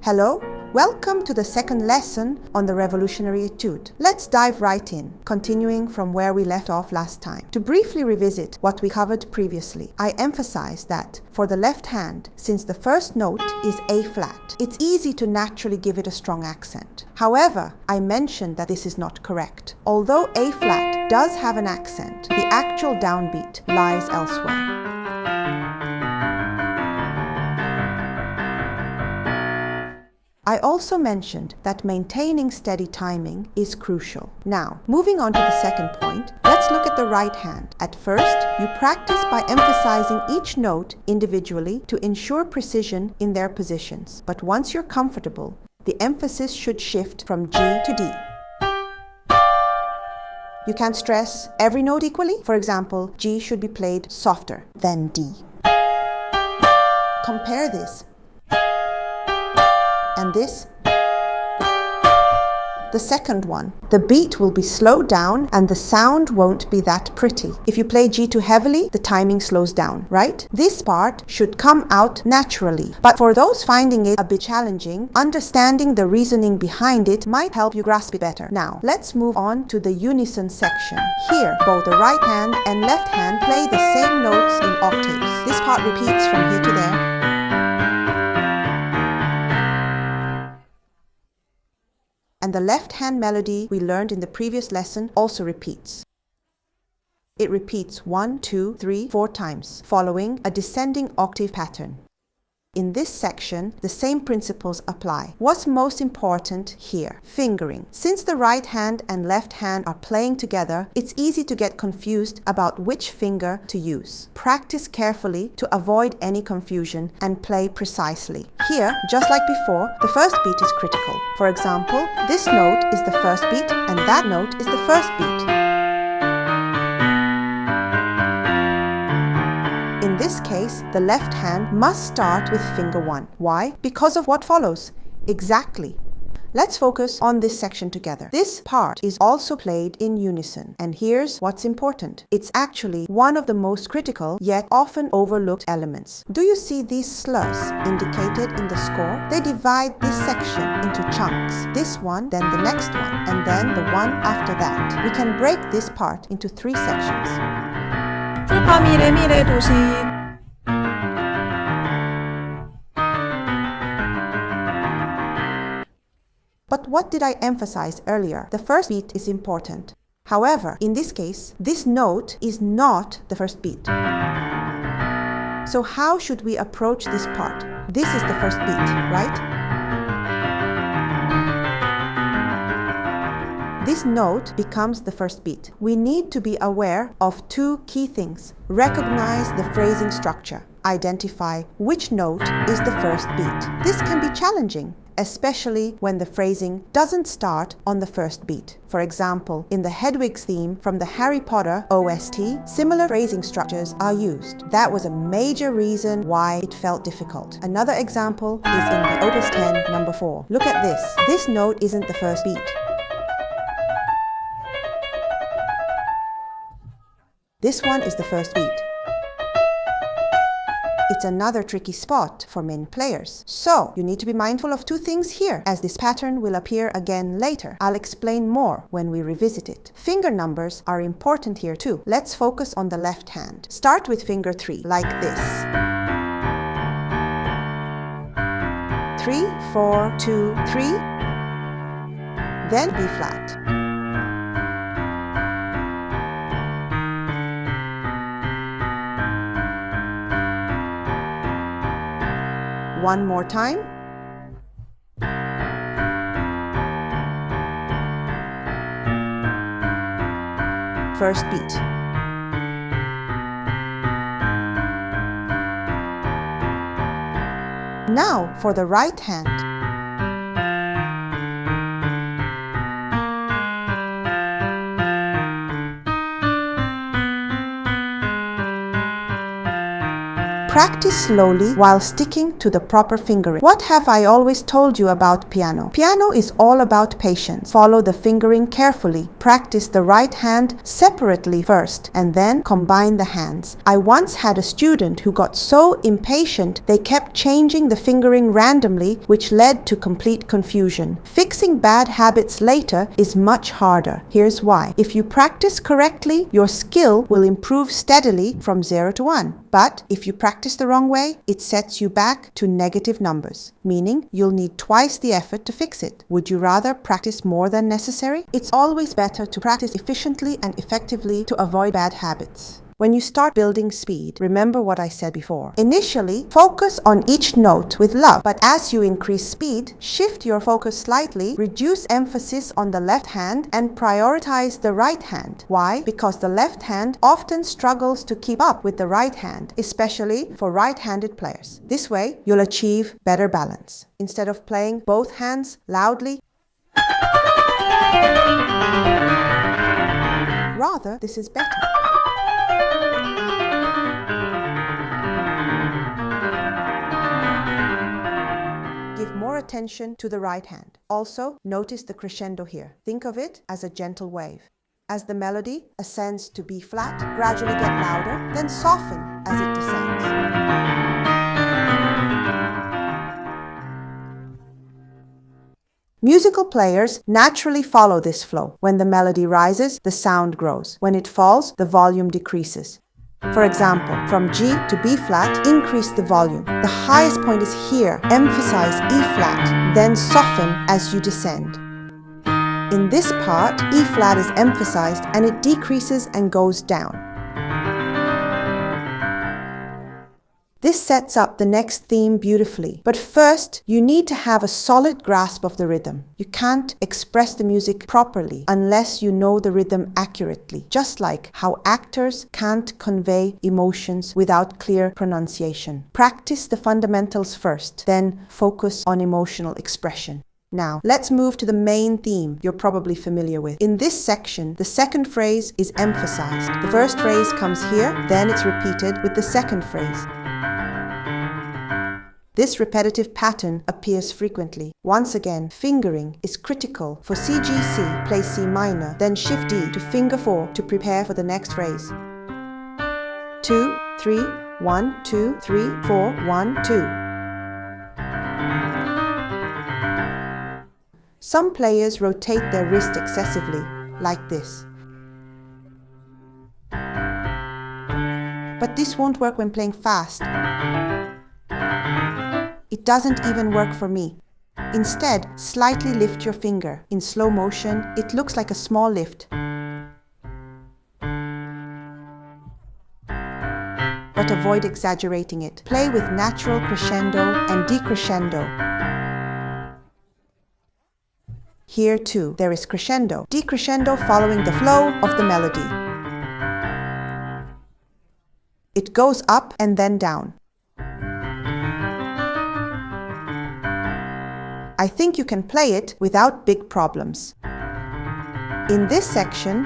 Hello, welcome to the second lesson on the Revolutionary Etude. Let's dive right in, continuing from where we left off last time. To briefly revisit what we covered previously, I emphasized that for the left hand, since the first note is A flat, it's easy to naturally give it a strong accent. However, I mentioned that this is not correct. Although A flat does have an accent, the actual downbeat lies elsewhere. I also mentioned that maintaining steady timing is crucial. Now, moving on to the second point, let's look at the right hand. At first, you practice by emphasizing each note individually to ensure precision in their positions. But once you're comfortable, the emphasis should shift from G to D. You can't stress every note equally. For example, G should be played softer than D. Compare this and this. The second one, the beat will be slowed down and the sound won't be that pretty. If you play G too heavily, the timing slows down, right? This part should come out naturally. But for those finding it a bit challenging, understanding the reasoning behind it might help you grasp it better. Now, let's move on to the unison section. Here, both the right hand and left hand play the same notes in octaves. This part repeats from here to there. And the left-hand melody we learned in the previous lesson also repeats. It repeats 1, 2, 3, 4 times, following a descending octave pattern. In this section, the same principles apply. What's most important here? Fingering. Since the right hand and left hand are playing together, it's easy to get confused about which finger to use. Practice carefully to avoid any confusion and play precisely. Here, just like before, the first beat is critical. For example, this note is the first beat and that note is the first beat. In this case, the left hand must start with finger 1. Why? Because of what follows. Exactly. Let's focus on this section together. This part is also played in unison. And here's what's important. It's actually one of the most critical yet often overlooked elements. Do you see these slurs indicated in the score? They divide this section into chunks. This one, then the next one, and then the one after that. We can break this part into 3 sections. 풀파 미레 미레 도시. But what did I emphasize earlier? The first beat is important. However, in this case, this note is not the first beat. So how should we approach this part? This is the first beat, right? This note becomes the first beat. We need to be aware of 2 key things. Recognize the phrasing structure. Identify which note is the first beat. This can be challenging, especially when the phrasing doesn't start on the first beat. For example, in the Hedwig's theme from the Harry Potter OST, similar phrasing structures are used. That was a major reason why it felt difficult. Another example is in the Op.10 No.4. Look at this. This note isn't the first beat. This one is the first beat. It's another tricky spot for many players. So, you need to be mindful of 2 things here, as this pattern will appear again later. I'll explain more when we revisit it. Finger numbers are important here too. Let's focus on the left hand. Start with finger 3, like this. 3, 4, 2, 3. Then B flat. One more time. First beat. Now for the right hand. Practice slowly while sticking to the proper fingering. What have I always told you about piano? Piano is all about patience. Follow the fingering carefully. Practice the right hand separately first and then combine the hands. I once had a student who got so impatient they kept changing the fingering randomly, which led to complete confusion. Fixing bad habits later is much harder. Here's why. If you practice correctly, your skill will improve steadily from 0 to 1. But if you practice the wrong way, it sets you back to negative numbers, meaning you'll need twice the effort to fix it. Would you rather practice more than necessary? It's always better to practice efficiently and effectively to avoid bad habits. When you start building speed, remember what I said before. Initially, focus on each note with love, but as you increase speed, shift your focus slightly, reduce emphasis on the left hand, and prioritize the right hand. Why? Because the left hand often struggles to keep up with the right hand, especially for right-handed players. This way, you'll achieve better balance. Instead of playing both hands loudly, rather, this is better. Give more attention to the right hand. Also, notice the crescendo here. Think of it as a gentle wave. As the melody ascends to B flat, gradually get louder, then soften as it descends. Musical players naturally follow this flow. When the melody rises, the sound grows. When it falls, the volume decreases. For example, from G to B flat, increase the volume. The highest point is here. Emphasize E flat, then soften as you descend. In this part, E flat is emphasized and it decreases and goes down. This sets up the next theme beautifully. But first, you need to have a solid grasp of the rhythm. You can't express the music properly unless you know the rhythm accurately, just like how actors can't convey emotions without clear pronunciation. Practice the fundamentals first, then focus on emotional expression. Now, let's move to the main theme you're probably familiar with. In this section, the second phrase is emphasized. The first phrase comes here, then it's repeated with the second phrase. This repetitive pattern appears frequently. Once again, fingering is critical. For CGC, play C minor, then shift D to finger 4 to prepare for the next phrase. 2, 3, 1, 2, 3, 4, 1, 2. Some players rotate their wrist excessively, like this. But this won't work when playing fast. It doesn't even work for me. Instead, slightly lift your finger. In slow motion, it looks like a small lift. But avoid exaggerating it. Play with natural crescendo and decrescendo. Here too, there is crescendo. Decrescendo following the flow of the melody. It goes up and then down. I think you can play it without big problems. In this section,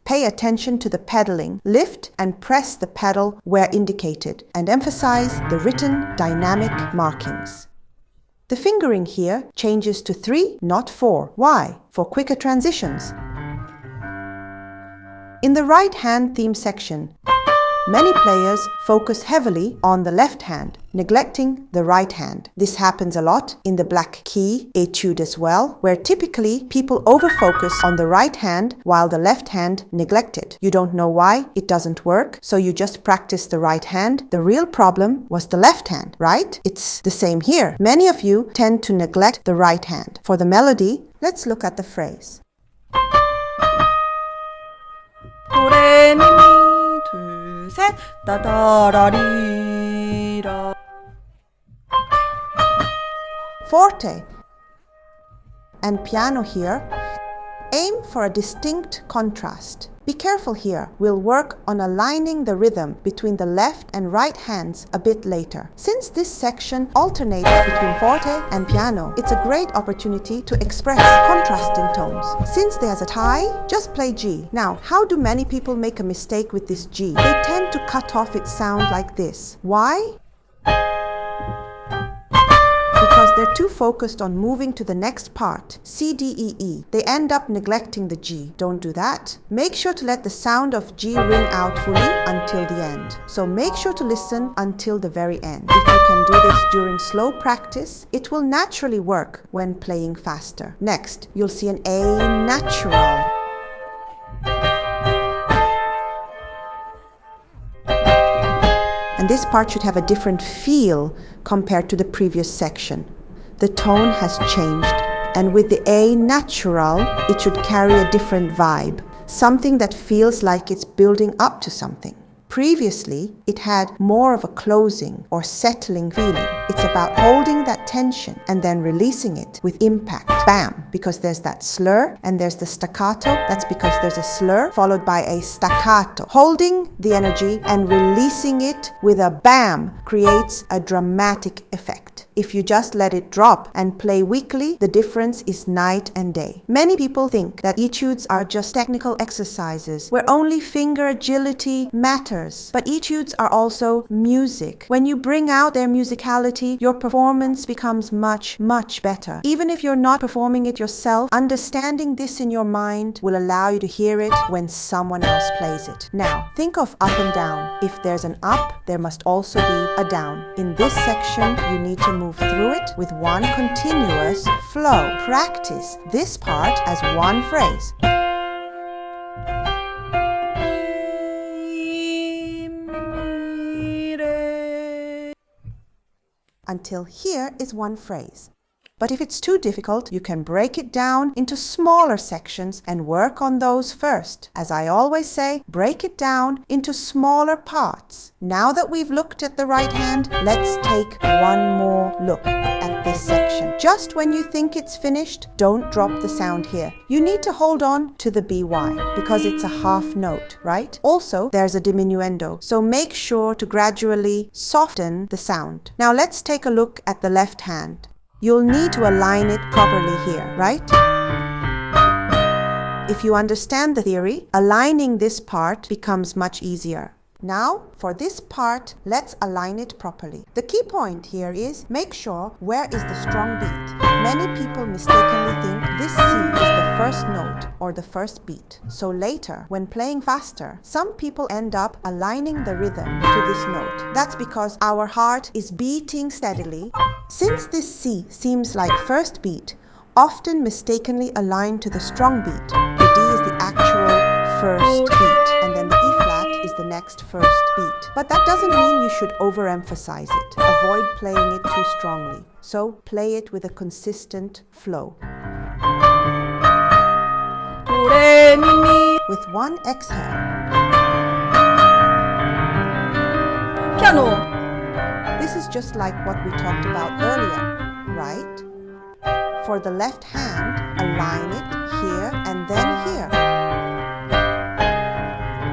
pay attention to the pedaling. Lift and press the pedal where indicated and emphasize the written dynamic markings. The fingering here changes to 3, not 4. Why? For quicker transitions. In the right hand theme section, many players focus heavily on the left hand, neglecting the right hand. This happens a lot in the black key etude as well, where typically people overfocus on the right hand while the left hand neglected. You don't know why it doesn't work, so you just practice the right hand. The real problem was the left hand, right? It's the same here. Many of you tend to neglect the right hand. For the melody, let's look at the phrase. 셋, 따다라리라. Forte and piano here aim for a distinct contrast. Be careful here. We'll work on aligning the rhythm between the left and right hands a bit later. Since this section alternates between forte and piano, it's a great opportunity to express contrasting tones. Since there's a tie, just play G. Now, how do many people make a mistake with this G? They tend to cut off its sound like this. Why? Because they're too focused on moving to the next part, C, D, E, E. They end up neglecting the G. Don't do that. Make sure to let the sound of G ring out fully until the end. So make sure to listen until the very end. If you can do this during slow practice, it will naturally work when playing faster. Next, you'll see an A natural. And this part should have a different feel compared to the previous section. The tone has changed, and with the A natural, it should carry a different vibe, something that feels like it's building up to something. Previously, it had more of a closing or settling feeling. It's about holding that tension and then releasing it with impact. Bam! Because there's that slur and there's the staccato. That's because there's a slur followed by a staccato. Holding the energy and releasing it with a bam creates a dramatic effect. If you just let it drop and play weakly, the difference is night and day. Many people think that etudes are just technical exercises where only finger agility matters. But etudes are also music. When you bring out their musicality, your performance becomes much, much better. Even if you're not performing it yourself, understanding this in your mind will allow you to hear it when someone else plays it. Now, think of up and down. If there's an up, there must also be a down. In this section, you need to move through it with one continuous flow. Practice this part as one phrase. Until here is one phrase. But if it's too difficult, you can break it down into smaller sections and work on those first. As I always say, break it down into smaller parts. Now that we've looked at the right hand, let's take one more look at this section. Just when you think it's finished, don't drop the sound here. You need to hold on to the BY because it's a half note, right? Also, there's a diminuendo, so make sure to gradually soften the sound. Now let's take a look at the left hand. You'll need to align it properly here, right? If you understand the theory, aligning this part becomes much easier. Now, for this part, let's align it properly. The key point here is make sure where is the strong beat. Many people mistakenly think this C is the first note or the first beat. So later, when playing faster, some people end up aligning the rhythm to this note. That's because our heart is beating steadily. Since this C seems like first beat, often mistakenly aligned to the strong beat, the D is the actual first beat, and then the E flat is the next first beat. But that doesn't mean you should overemphasize it. Avoid playing it too strongly. So play it with a consistent flow. With one exhale. Piano. This is just like what we talked about earlier, right? For the left hand, align it here and then here.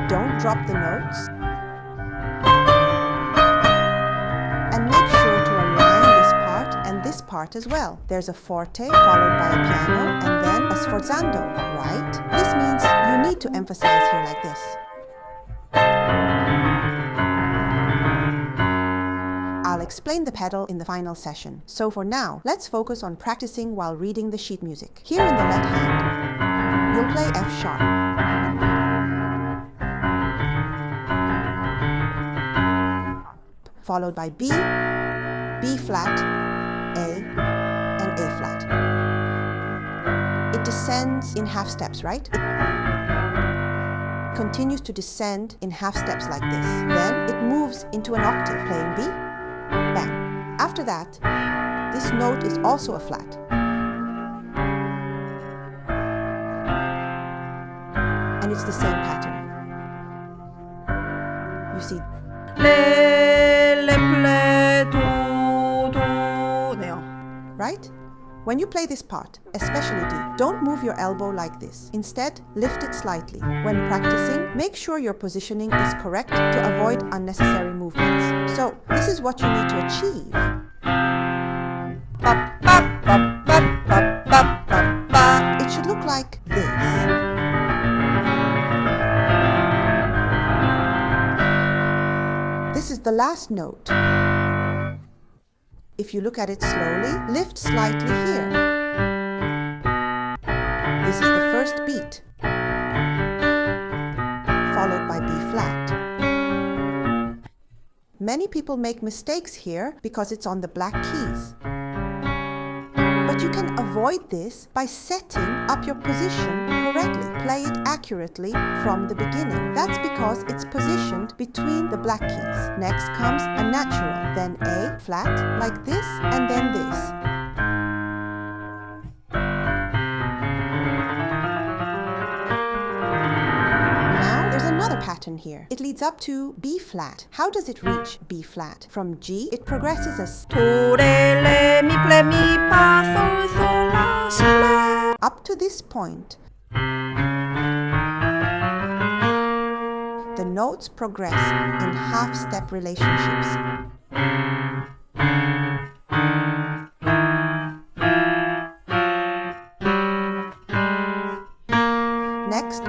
Don't drop the notes. And make sure to align this part and this part as well. There's a forte followed by a piano and then a sforzando, right? This means you need to emphasize here like this. I'll explain the pedal in the final session. So for now, let's focus on practicing while reading the sheet music. Here in the left hand, you'll play F sharp. Followed by B, B flat, A, and A flat. It descends in half steps, right? It continues to descend in half steps like this. Then it moves into an octave, playing B, bam. After that, this note is also a flat. And it's the same pattern. You see, 레, 레, 플레, 도, 도, 네요. right? When you play this part, especially D, don't move your elbow like this. Instead, lift it slightly. When practicing, make sure your positioning is correct to avoid unnecessary movements. So, this is what you need to achieve. It should look like this. This is the last note. If you look at it slowly, lift slightly here. This is the first beat, followed by B flat. Many people make mistakes here because it's on the black keys. But you can avoid this by setting up your position correctly. Play it accurately from the beginning. That's because it's positioned between the black keys. Next comes a natural, then A flat, like this, and then this. Now there's another pattern here. It leads up to B flat. How does it reach B flat? From G, it progresses as Do, re, le, mi, ple, mi, fa, sol, sol, la, si, le. Up to this point, the notes progress in half-step relationships. Next,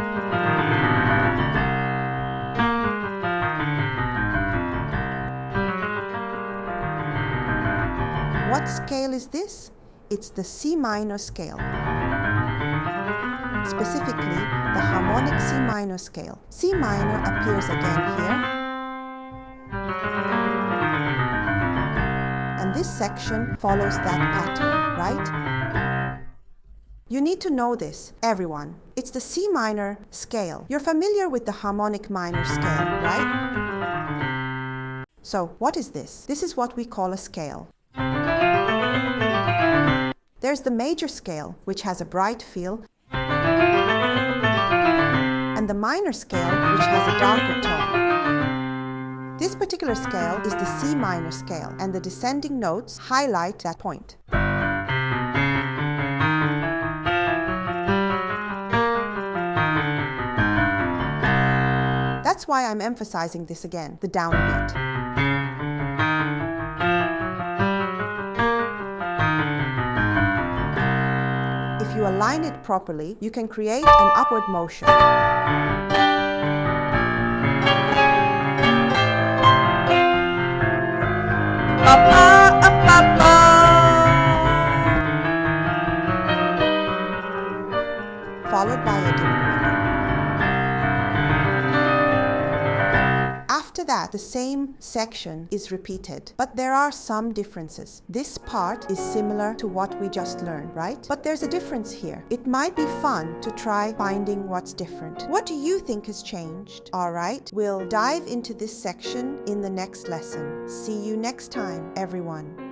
what scale is this? It's the C minor scale. Specifically, the harmonic C minor scale. C minor appears again here. And this section follows that pattern, right? You need to know this, everyone. It's the C minor scale. You're familiar with the harmonic minor scale, right? So, what is this? This is what we call a scale. There's the major scale, which has a bright feel, and the minor scale, which has a darker tone. This particular scale is the C minor scale, and the descending notes highlight that point. That's why I'm emphasizing this again, the downbeat. If you align it properly, you can create an upward motion. Followed by a diminuendo. After that, the same section is repeated, but there are some differences. This part is similar to what we just learned, right? But there's a difference here. It might be fun to try finding what's different. What do you think has changed? All right, we'll dive into this section in the next lesson. See you next time, everyone.